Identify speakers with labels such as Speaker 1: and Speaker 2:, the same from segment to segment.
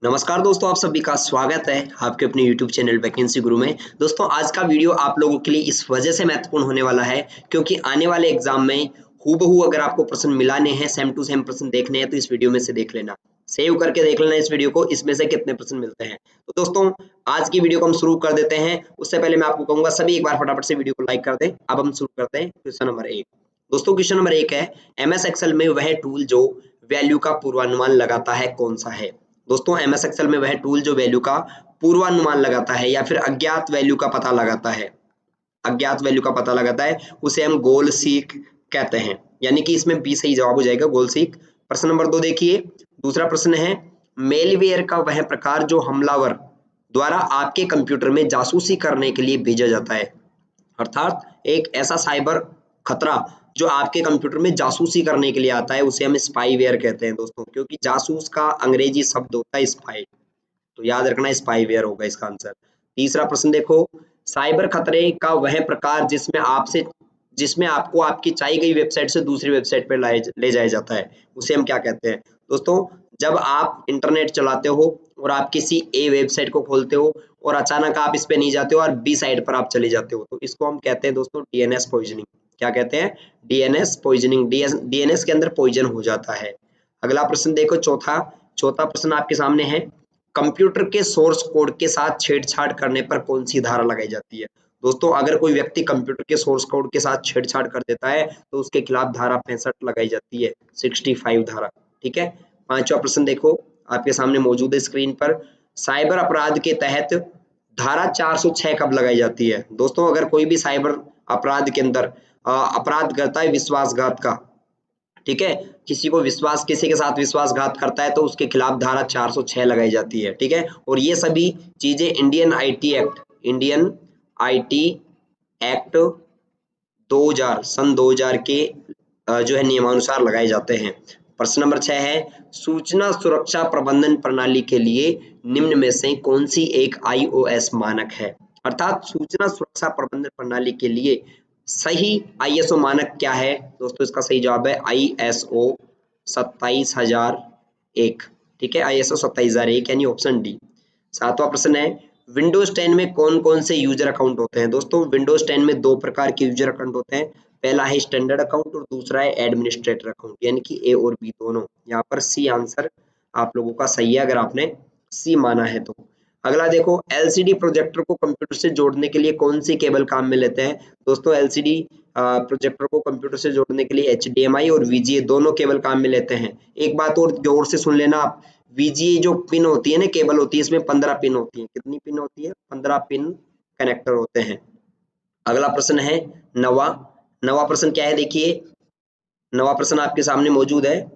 Speaker 1: नमस्कार दोस्तों, आप सभी का स्वागत है आपके अपने YouTube चैनल वैकेंसी गुरु में। दोस्तों, आज का वीडियो आप लोगों के लिए इस वजह से महत्वपूर्ण होने वाला है क्योंकि आने वाले एग्जाम में हूबहू अगर आपको प्रश्न मिलाने हैं, सेम टू सेम प्रश्न देखने हैं तो इस वीडियो में से देख लेना। सेव करके देख लेना इस वीडियो को, इसमें से कितने प्रश्न मिलते हैं। तो दोस्तों, आज की वीडियो को हम शुरू कर देते हैं। उससे पहले मैं आपको कहूंगा सभी एक बार फटाफट से वीडियो को लाइक कर दें। अब हम शुरू करते हैं क्वेश्चन नंबर 1। दोस्तों, क्वेश्चन नंबर 1 है MS एक्सेल में वह टूल जो वैल्यू का पूर्वानुमान लगाता है कौन सा है। दोस्तों, MS एक्सेल में वह टूल जो वैल्यू का पूर्वानुमान लगाता है या फिर अज्ञात वैल्यू का पता लगाता है, उसे हम गोल सीक कहते हैं। यानी कि इसमें बी सही जवाब हो जाएगा, गोल सीक। प्रश्न नंबर 2 देखिए। दूसरा प्रश्न है मेलवेयर का वह प्रकार जो हमलावर द्वारा आपके कंप्यूटर में जासूसी करने के लिए भेजा जाता है। अर्थात एक ऐसा साइबर खतरा जो आपके कंप्यूटर में जासूसी करने के लिए आता है, उसे हम स्पाईवेयर कहते हैं दोस्तों, क्योंकि जासूस का अंग्रेजी शब्द होता है स्पाई, तो याद रखना स्पाईवेयर होगा इसका आंसर। तीसरा प्रश्न देखो, साइबर खतरे का वह प्रकार जिसमें आपको आपकी चाही गई वेबसाइट से दूसरी वेबसाइट पर ले जाया जाता है, उसे हम क्या कहते हैं। दोस्तों, जब आप इंटरनेट चलाते हो और आप किसी ए वेबसाइट को खोलते हो और अचानक आप इस पे नहीं जाते हो और बी साइड पर आप चले जाते हो, तो इसको हम कहते हैं दोस्तों डीएनएस पॉइजनिंग। क्या कहते हैं? DNS poisoning. डीएनएस के अंदर पॉइजन हो जाता है। अगला प्रश्न देखो, चौथा चौथा प्रश्न आपके सामने है कंप्यूटर के सोर्स कोड के साथ छेड़छाड़ करने पर कौन सी धारा लगाई जाती है। दोस्तों, अगर कोई व्यक्ति कंप्यूटर के सोर्स कोड के साथ छेड़छाड़ कर देता है तो उसके खिलाफ धारा 65 लगाई जाती है, 65 धारा। ठीक है। पांचवा प्रश्न देखो, आपके सामने मौजूद है स्क्रीन पर। साइबर अपराध के तहत धारा 406 कब लगाई जाती है। दोस्तों, अगर कोई भी साइबर अपराध के अंदर अपराध करता है विश्वासघात का, ठीक है, किसी के साथ विश्वासघात करता है तो उसके खिलाफ धारा 406 लगाई जाती है। ठीक है। और ये सभी चीजें इंडियन आईटी एक्ट 2000 सन 2000 के जो है नियमानुसार लगाए जाते हैं। प्रश्न नंबर 6 है सूचना सुरक्षा प्रबंधन प्रणाली के लिए निम्न में से कौन सी एक iOS मानक है। अर्थात सूचना सुरक्षा प्रबंधन प्रणाली के लिए सही ISO मानक क्या है। दोस्तों, इसका सही जवाब है ISO 27001। ठीक है, ISO 27001 यानी ऑप्शन डी। सातवां प्रश्न है विंडोज 10 में कौन कौन से यूजर अकाउंट होते हैं। दोस्तों, विंडोज 10 में दो प्रकार के यूजर अकाउंट होते हैं। पहला है स्टैंडर्ड अकाउंट और दूसरा है एडमिनिस्ट्रेटर अकाउंट, यानी कि ए और बी दोनों। यहाँ पर सी आंसर आप लोगों का सही है अगर आपने सी माना है तो। अगला देखो, एलसीडी प्रोजेक्टर को कंप्यूटर से जोड़ने के लिए कौन सी केबल काम में लेते हैं। दोस्तों, एलसीडी प्रोजेक्टर को कंप्यूटर से जोड़ने के लिए HDMI और VGA दोनों केबल काम में लेते हैं। एक बात और गौर से सुन लेना आप, VGA जो पिन होती है ना, केबल होती है, इसमें 15 पिन होती है। कितनी पिन होती है? 15 पिन कनेक्टर होते हैं। अगला प्रश्न है नवा नवा प्रश्न क्या है देखिए। नवा प्रश्न आपके सामने मौजूद है।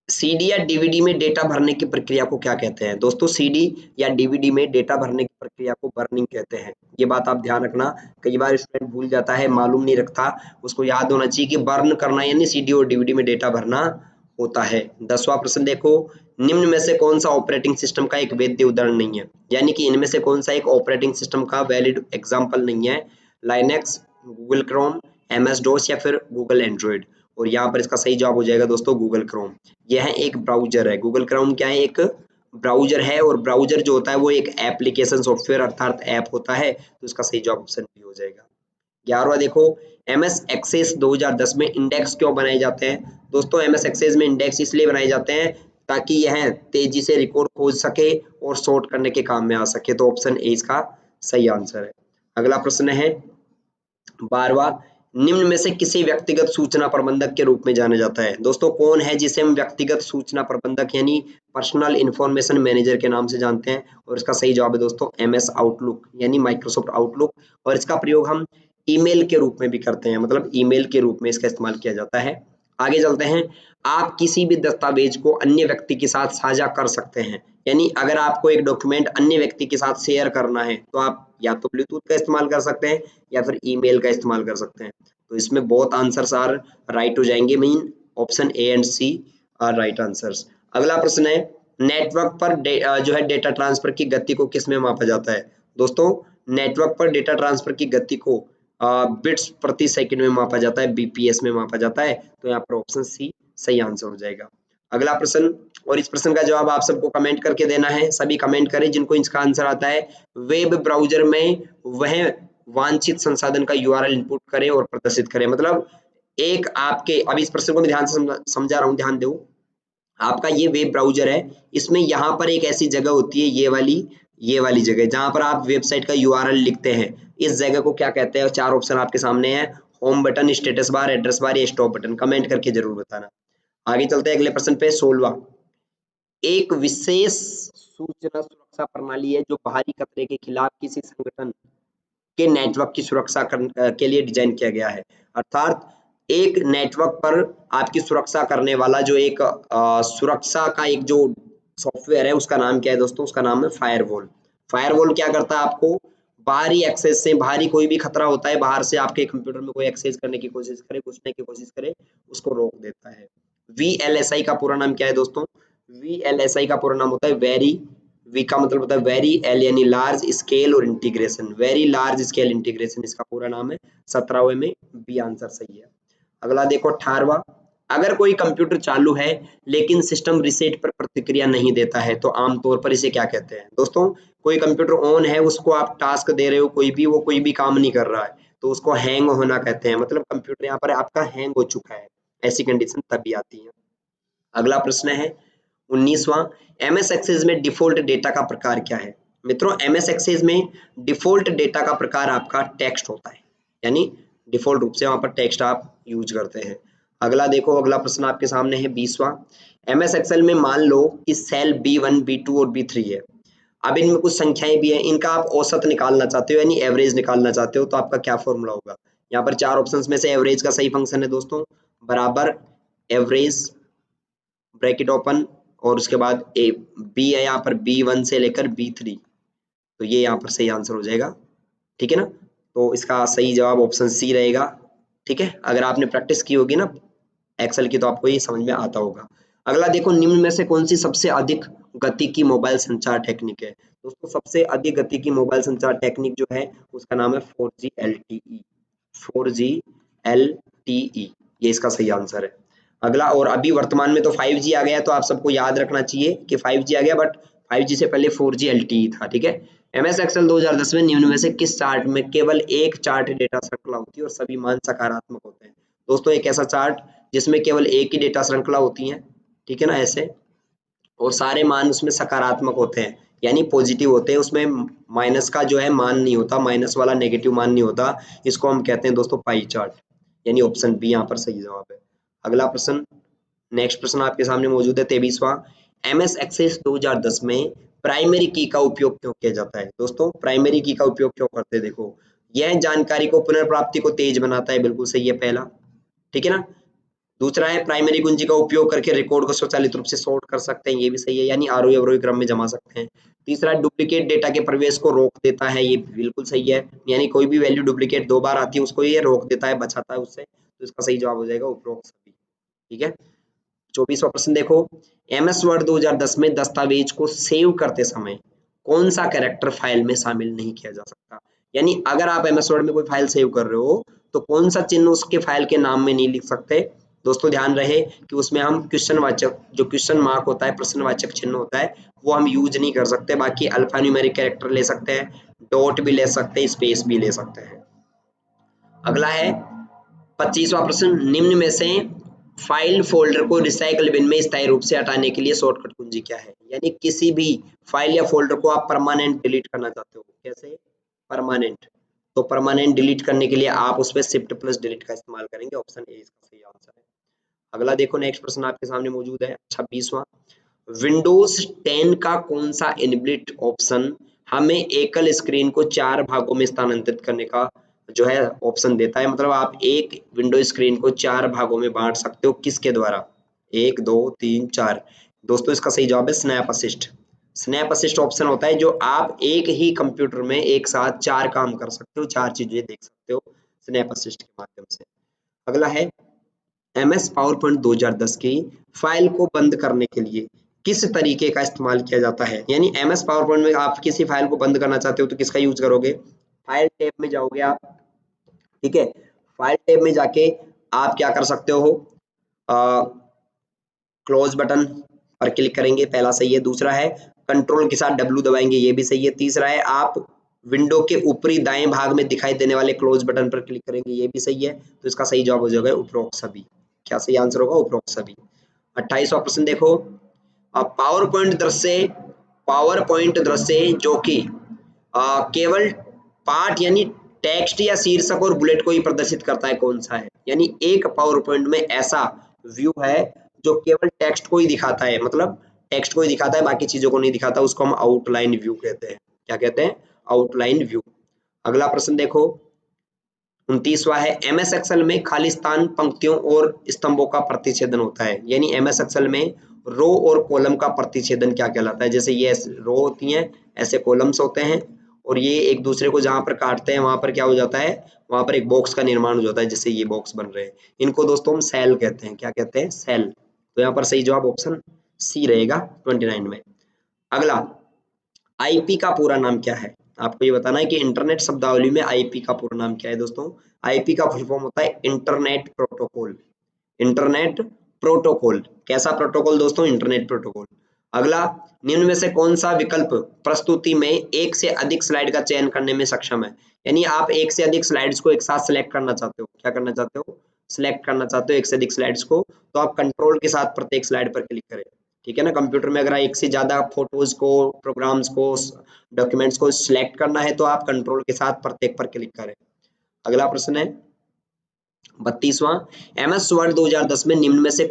Speaker 1: CD या DVD में डेटा भरने की प्रक्रिया को क्या कहते हैं। दोस्तों, CD या DVD में डेटा भरने की प्रक्रिया को बर्निंग कहते हैं। ये बात आप ध्यान रखना, कई बार स्टूडेंट भूल जाता है, मालूम नहीं रखता, उसको याद होना चाहिए कि बर्न करना यानी CD और DVD में डेटा भरना होता है। 10वां प्रश्न देखो, निम्न में से कौन सा ऑपरेटिंग सिस्टम का एक वैध उदाहरण नहीं है। यानी कि इनमें से कौन सा एक ऑपरेटिंग सिस्टम का वैलिड एग्जाम्पल नहीं है। Linux, Google Chrome, MS DOS या फिर गूगल एंड्रॉइड। और यहाँ पर इसका सही जवाब हो जाएगा दोस्तों गूगल क्रोम। यह एक ब्राउजर है। गूगल क्रोम क्या है? एक ब्राउजर है, और ब्राउजर जो होता है वो एक एप्लीकेशन सॉफ्टवेयर अर्थात ऐप होता है, तो इसका सही जवाब ऑप्शन बी हो जाएगा। 11वां देखो, MS एक्सेस 2010 में इंडेक्स क्यों बनाए जाते हैं। दोस्तों, MS एक्सेस में इंडेक्स इसलिए बनाए जाते हैं ताकि यह तेजी से रिकॉर्ड खोज सके और सॉर्ट करने के काम में आ सके, तो ऑप्शन ए इसका सही आंसर है। अगला प्रश्न है 12वां, निम्न में से किसी व्यक्तिगत सूचना प्रबंधक के रूप में जाना जाता है। दोस्तों, कौन है जिसे हम व्यक्तिगत सूचना प्रबंधक यानी पर्सनल इंफॉर्मेशन मैनेजर के नाम से जानते हैं। और इसका सही जवाब है दोस्तों MS आउटलुक यानी माइक्रोसॉफ्ट आउटलुक। और इसका प्रयोग हम ईमेल के रूप में भी करते हैं, मतलब ईमेल के रूप में इसका इस्तेमाल किया जाता है। आगे चलते हैं। आप किसी भी दस्तावेज को अन्य व्यक्ति के साथ साझा कर सकते हैं। यानी अगर आपको एक डॉक्यूमेंट अन्य व्यक्ति के साथ शेयर करना है तो आप या तो ब्लूटूथ का इस्तेमाल कर सकते हैं या फिर ईमेल का इस्तेमाल कर सकते हैं। तो इसमें बोथ आंसर्स आर राइट हो जाएंगे। Mean option A and C are right answers. अगला प्रश्न है नेटवर्क पर जो है डेटा ट्रांसफर की गति को किस में मापा जाता है। दोस्तों, नेटवर्क पर डेटा ट्रांसफर की गति को बिट्स प्रति सेकंड में मापा जाता है, BPS में मापा जाता है, तो यहाँ पर ऑप्शन सी सही आंसर हो जाएगा। अगला प्रश्न, और इस प्रश्न का जवाब आप सबको कमेंट करके देना है। सभी कमेंट करें जिनको इसका आंसर आता है। वेब ब्राउजर में वह वांछित संसाधन का यूआरएल इनपुट करें और प्रदर्शित करें। मतलब एक आपके, अब इस प्रश्न को मैं ध्यान से समझा रहा हूँ, ध्यान दो। आपका ये वेब ब्राउजर है, इसमें यहाँ पर एक ऐसी जगह होती है, ये वाली जगह जहां पर आप वेबसाइट का यूआरएल लिखते हैं। इस जगह को क्या कहते हैं? चार ऑप्शन आपके सामने है, home button, status bar, address bar या स्टॉप बटन। कमेंट करके जरूर बताना। आगे चलते हैं अगले प्रश्न पे, 16वां। एक विशेष सूचना सुरक्षा प्रणाली है जो बाहरी खतरे के खिलाफ किसी संगठन के नेटवर्क की सुरक्षा के लिए डिजाइन किया गया है। अर्थात एक नेटवर्क पर आपकी सुरक्षा करने वाला जो एक सुरक्षा का एक जो सॉफ्टवेयर है, उसका नाम क्या है दोस्तों? उसका नाम है फायरवॉल। फायरवॉल क्या करता है? आपको बाहरी एक्सेस से, बाहरी कोई भी खतरा होता है, बाहर से आपके कंप्यूटर में कोई एक्सेस करने की कोशिश करे, घुसने की कोशिश करे, उसको रोक देता है। VLSI का पूरा नाम क्या है दोस्तों? VLSI का पूरा नाम होता है वेरी, वी का मतलब होता है वेरी, एल यानी लार्ज स्केल और integration, very large scale integration इसका पूरा नाम है। 17वें में बी आंसर सही है। अगला देखो 18वां। अगर कोई कंप्यूटर चालू है लेकिन सिस्टम रीसेट पर प्रतिक्रिया नहीं देता है तो आमतौर पर इसे क्या कहते हैं? दोस्तों कोई कंप्यूटर ऑन है, उसको आप टास्क दे रहे हो, कोई भी, वो कोई भी काम नहीं कर रहा है, तो उसको हैंग होना कहते हैं। मतलब कंप्यूटर यहाँ पर आपका हैंग हो चुका है, ऐसी कंडीशन तभी आती है। अगला प्रश्न है 19वां। एमएस एक्सेस में डिफॉल्ट डेटा का प्रकार क्या है? मित्रों एमएस एक्सेस में डिफॉल्ट डेटा का प्रकार आपका टेक्स्ट होता है, यानी डिफॉल्ट रूप से वहां पर टेक्स्ट आप यूज करते हैं। अगला देखो, अगला प्रश्न आपके सामने है 20वां। एमएस एक्सेल में मान लो कि सेल B1, B2 और B3 है। अब इनमें कुछ संख्याएं भी हैं, इनका आप औसत निकालना चाहते हो, यानी एवरेज निकालना चाहते हो, तो आपका क्या फॉर्मूला होगा? यहाँ पर चार ऑप्शंस में से एवरेज का सही फंक्शन है दोस्तों, बराबर एवरेज ब्रैकेट ओपन और उसके बाद ए बी है, यहाँ पर B1 से लेकर B3, तो ये यहाँ पर सही आंसर हो जाएगा। ठीक है ना? तो इसका सही जवाब ऑप्शन सी रहेगा। ठीक है, अगर आपने प्रैक्टिस की होगी ना एक्सेल की तो आपको ये समझ में आता होगा। अगला देखो, निम्न में से कौन सी सबसे अधिक गति की मोबाइल संचार टेक्निक है? दोस्तों सबसे अधिक गति की मोबाइल संचार टेक्निक जो है उसका नाम है 4G LTE। 4G LTE ये इसका सही आंसर है। अगला, और अभी वर्तमान में तो 5G आ गया, तो आप सबको याद रखना चाहिए कि 5G आ गया, बट 5G से पहले 4G LTE था। ठीक है, MS एक्सेल 2010 में निम्न में से किस चार्ट में केवल एक चार्ट डेटा श्रृंखला होती है और सभी मान सकारात्मक होते हैं? दोस्तों एक ऐसा चार्ट जिसमें केवल एक ही डेटा श्रृंखला होती है, ठीक है ना, ऐसे, और सारे मान उसमें सकारात्मक होते हैं, यानी पॉजिटिव होते हैं, उसमें माइनस का जो है मान नहीं होता, माइनस वाला नेगेटिव मान नहीं होता। इसको हम कहते हैं दोस्तों पाई चार्ट, यानी ऑप्शन बी यहाँ पर सही जवाब है। अगला प्रश्न, नेक्स्ट प्रश्न आपके सामने मौजूद है 23वां। MS एक्सेस 2010 में प्राइमरी की का उपयोग क्यों किया जाता है? दोस्तों प्राइमरी की का उपयोग क्यों करते हैं? देखो यह जानकारी को पुनर्प्राप्ति को तेज बनाता है, बिल्कुल सही है पहला। ठीक है ना? दूसरा है प्राइमरी कुंजी का उपयोग करके रिकॉर्ड को स्वचालित रूप से सॉर्ट कर सकते हैं, ये भी सही है, यानी आरोही अवरोही क्रम में जमा सकते हैं। तीसरा डुप्लीकेट डेटा के प्रवेश को रोक देता है, ये बिल्कुल सही है, यानी कोई भी वैल्यू डुप्लीकेट दो बार आती है उसको ये रोक देता है, बचाता है उससे, तो इसका सही जवाब हो जाएगा उपरोक्त सभी। ठीक है, 24वां प्रश्न देखो, MS वर्ड 2010 में दस्तावेज को सेव करते समय कौन सा कैरेक्टर फाइल में शामिल नहीं किया जा सकता? यानी अगर आप MS वर्ड में कोई फाइल सेव कर रहे हो तो कौन सा चिन्ह उसके फाइल के नाम में नहीं लिख सकते? दोस्तों ध्यान रहे कि उसमें हम क्वेश्चन वाचक, जो क्वेश्चन मार्क होता है, प्रश्नवाचक चिन्ह होता है, वो हम यूज नहीं कर सकते। बाकी अल्फा न्यूमेरिक कैरेक्टर ले सकते हैं, डॉट भी ले सकते हैं, स्पेस भी ले सकते हैं। अगला है 25वां प्रश्न, निम्न में से फाइल फोल्डर को रिसाइकल बिन में स्थायी रूप से हटाने के लिए शॉर्टकट कुंजी क्या है? यानी किसी भी फाइल या फोल्डर को आप परमानेंट डिलीट करना चाहते हो, कैसे? परमानेंट, तो परमानेंट डिलीट करने के लिए आप उस पर शिफ्ट प्लस डिलीट का इस्तेमाल करेंगे, ऑप्शन ए इसका सही आंसर है। अगला देखो, नेक्स्ट प्रश्न आपके सामने मौजूद है 26वां। विंडोज 10 का कौन सा इनबिल्ट ऑप्शन हमें एकल स्क्रीन को 4 भागों में स्थानांतरित करने का जो है ऑप्शन देता है? मतलब आप एक विंडो स्क्रीन को 4 भागों में बांट सकते हो, किसके द्वारा? 1 2 3 4। दोस्तों इसका सही जवाब है snap assist. Snap assist option होता है जो आप एक ही कंप्यूटर में एक साथ 4 काम कर सकते हो, 4 चीजें देख सकते हो स्नैप असिस्ट के माध्यम से। अगला है MS पावर पॉइंट 2010 की फाइल को बंद करने के लिए किस तरीके का इस्तेमाल किया जाता है? यानी MS पावर पॉइंट में आप किसी फाइल को बंद करना चाहते हो तो किसका यूज करोगे? फाइल टैब में जाओगे आप, ठीक है, फाइल टैब में जाके आप क्या कर सकते हो, क्लोज बटन पर क्लिक करेंगे, पहला सही है। दूसरा है कंट्रोल के साथ W दबाएंगे, ये भी सही है। तीसरा है आप विंडो के ऊपरी दाएं भाग में दिखाई देने वाले क्लोज बटन पर क्लिक करेंगे, ये भी सही है। तो इसका सही जवाब हो जाएगा उपरोक्त सभी। क्या सही आंसर होगा? उपरोक्त सभी। 28वां प्रश्न देखो, पावर पॉइंट दृश्य जो कि केवल पाठ यानी टेक्स्ट या शीर्षक और बुलेट को ही प्रदर्शित करता है, कौन सा है? यानी एक पावर पॉइंट में ऐसा व्यू है जो केवल टेक्स्ट को ही दिखाता है, मतलब टेक्स्ट को ही दिखाता है, बाकी चीजों को नहीं दिखाता, उसको हम आउटलाइन व्यू कहते हैं। क्या कहते हैं? Outline view. अगला प्रश्न देखो, 29वां है, एमएस एक्सेल में खाली स्थान पंक्तियों और स्तंभों का प्रतिच्छेदन होता है। यानी एमएस एक्सेल में रो और कॉलम का प्रतिच्छेदन क्या कहलाता है? जैसे ये रो होती हैं, ऐसे कॉलम्स होते हैं, और ये एक दूसरे को जहां पर काटते हैं वहां पर क्या हो जाता है? वहां पर एक बॉक्स का निर्माण हो जाता है, जैसे ये बॉक्स बन रहे हैं। इनको दोस्तों हम सेल कहते हैं। क्या कहते हैं? सेल। तो यहाँ पर सही जवाब ऑप्शन सी रहेगा 29 में। अगला, आईपी का पूरा नाम क्या है? आपको ये बताना है कि इंटरनेट शब्दावली में आईपी का पूरा नाम क्या है दोस्तों। आईपी का फुल फॉर्म होता है इंटरनेट प्रोटोकॉल। Internet protocol. कैसा प्रोटोकॉल दोस्तों? Internet protocol. अगला, निम्न में से कौन सा विकल्प प्रस्तुति में एक से अधिक स्लाइड का चयन करने में सक्षम है? यानी आप एक से अधिक स्लाइड्स को एक साथ सिलेक्ट करना चाहते हो। क्या करना चाहते हो? सिलेक्ट करना चाहते हो एक से अधिक स्लाइड्स को, तो आप कंट्रोल के साथ प्रत्येक स्लाइड पर क्लिक करें। ठीक है ना। कंप्यूटर में अगर एक से ज्यादा फोटोज को, प्रोग्राम्स को, डॉक्यूमेंट्स को सिलेक्ट करना है तो आप कंट्रोल के साथ प्रत्येक पर क्लिक करें। अगला प्रश्न है 32वां, एमएस वर्ड 2010 में निम्न में से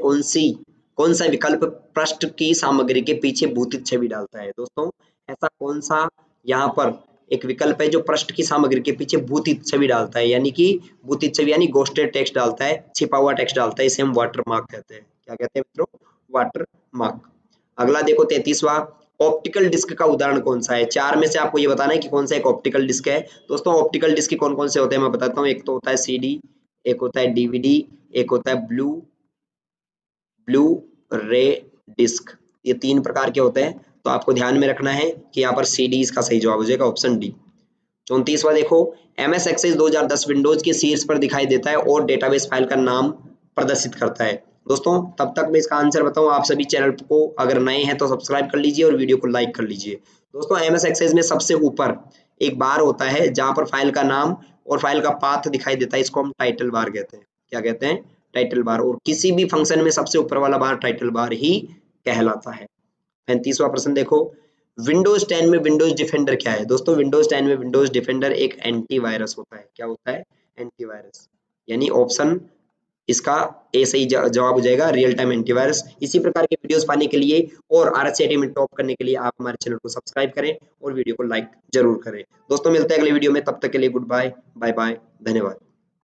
Speaker 1: कौन सा विकल्प पृष्ठ की सामग्री के पीछे भूतित छवि डालता है? दोस्तों ऐसा कौन सा यहाँ पर एक विकल्प है जो पृष्ठ की सामग्री के पीछे भूतित छवि डालता है? यानी कि भूतित छवि यानी घोस्टेड टेक्स्ट डालता है, छिपा हुआ टेक्स्ट डालता है, इसे हम वाटर मार्क कहते हैं। क्या कहते हैं मित्रों? Water mark. अगला देखो 33वां, ऑप्टिकल डिस्क का उदाहरण कौन सा है? चार में से आपको ये बताना है कि कौन सा एक ऑप्टिकल डिस्क है। दोस्तों ऑप्टिकल डिस्क कौन कौन से होते हैं मैं बताता हूँ। एक तो होता है सीडी, एक होता है डीवीडी, एक होता है ब्लू रे डिस्क। ये तीन प्रकार के होते हैं, तो आपको ध्यान में रखना है कि यहाँ पर सी डी इसका सही जवाब हो जाएगा, ऑप्शन डी। 34वां देखो, एमएस एक्सेस 2010 विंडोज के शीर्ष पर दिखाई देता है और डेटाबेस फाइल का नाम प्रदर्शित करता है। दोस्तों तब तक मैं इसका आंसर बताऊं, आप सभी चैनल को अगर नए हैं तो सब्सक्राइब कर लीजिए और वीडियो को लाइक कर लीजिए। दोस्तों एमएस एक्सेस में सबसे ऊपर एक बार होता है जहां पर फाइल का नाम और फाइल का पाथ दिखाई देता है, इसको हम टाइटल बार कहते हैं। क्या कहते हैं? Title bar. और किसी भी फंक्शन में सबसे ऊपर वाला बार टाइटल बार ही कहलाता है। 35वां प्रश्न देखो, विंडोज 10 में विंडोज डिफेंडर क्या है? दोस्तों विंडोज 10 में विंडोज डिफेंडर एक एंटीवायरस होता है। क्या होता है? एंटीवायरस। यानी ऑप्शन इसका ए सही जवाब हो जाएगा, रियल टाइम एंटीवायरस। इसी प्रकार के वीडियोस पाने के लिए और RSCIT में टॉप करने के लिए आप हमारे चैनल को सब्सक्राइब करें और वीडियो को लाइक जरूर करें। दोस्तों मिलते हैं अगले वीडियो में, तब तक के लिए गुड बाय, बाय बाय, धन्यवाद।